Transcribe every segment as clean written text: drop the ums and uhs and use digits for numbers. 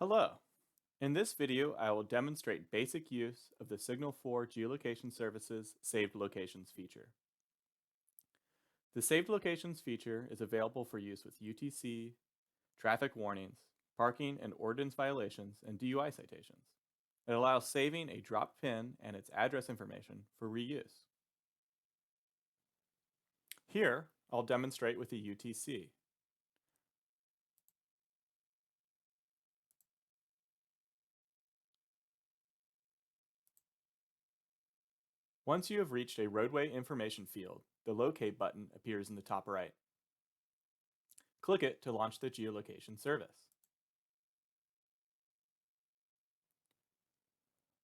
Hello. In this video, I will demonstrate basic use of the Signal 4 geolocation services Saved Locations feature. The Saved Locations feature is available for use with UTC, traffic warnings, parking and ordinance violations, and DUI citations. It allows saving a dropped pin and its address information for reuse. Here, I'll demonstrate with a UTC. Once you have reached a roadway information field, the Locate button appears in the top right. Click it to launch the geolocation service.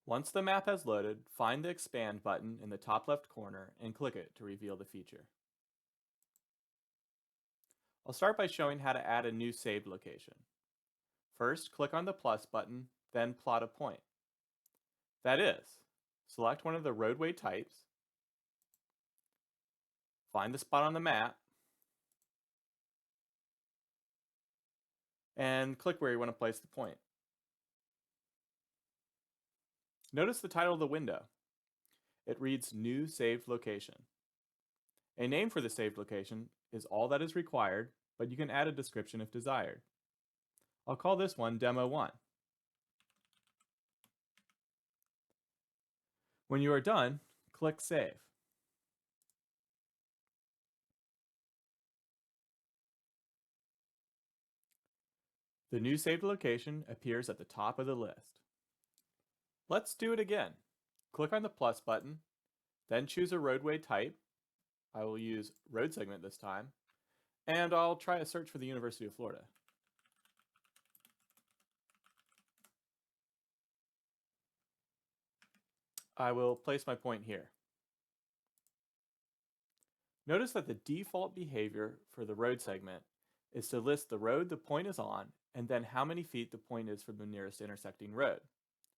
Once the map has loaded, find the Expand button in the top left corner and click it to reveal the feature. I'll start by showing how to add a new saved location. First, click on the plus button, then plot a point. That is, select one of the roadway types, find the spot on the map, and click where you want to place the point. Notice the title of the window. It reads New Saved Location. A name for the saved location is all that is required, but you can add a description if desired. I'll call this one Demo 1. When you are done, click Save. The new saved location appears at the top of the list. Let's do it again. Click on the plus button, then choose a roadway type. I will use road segment this time, and I'll try a search for the University of Florida. I will place my point here. Notice that the default behavior for the road segment is to list the road the point is on and then how many feet the point is from the nearest intersecting road.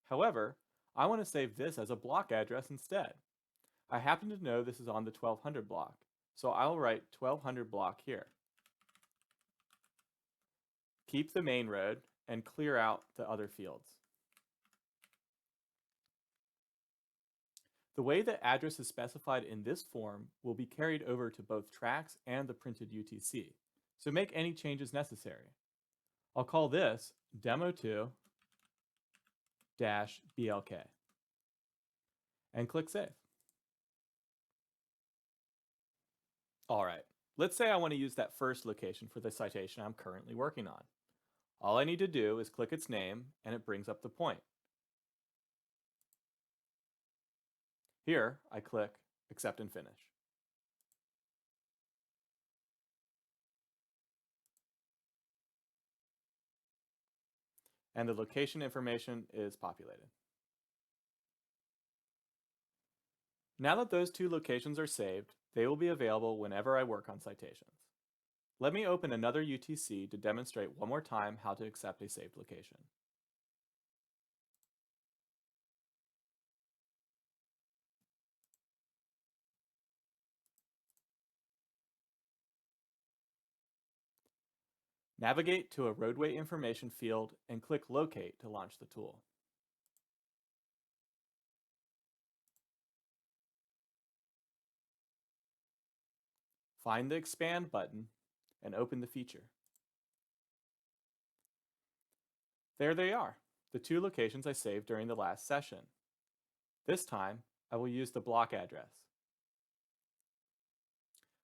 However, I want to save this as a block address instead. I happen to know this is on the 1200 block, so I'll write 1200 block here. Keep the main road and clear out the other fields. The way the address is specified in this form will be carried over to both tracks and the printed UTC, so make any changes necessary. I'll call this Demo2-BLK and click Save. All right, let's say I want to use that first location for the citation I'm currently working on. All I need to do is click its name and it brings up the point. Here, I click Accept and Finish. And the location information is populated. Now that those two locations are saved, they will be available whenever I work on citations. Let me open another UTC to demonstrate one more time how to accept a saved location. Navigate to a roadway information field and click Locate to launch the tool. Find the Expand button and open the feature. There they are, the two locations I saved during the last session. This time, I will use the block address.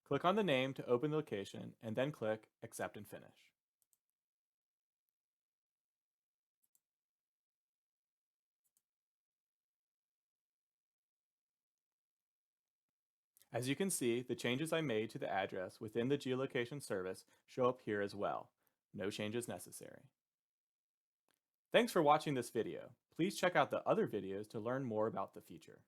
Click on the name to open the location and then click Accept and Finish. As you can see, the changes I made to the address within the geolocation service show up here as well. No changes necessary. Thanks for watching this video. Please check out the other videos to learn more about the feature.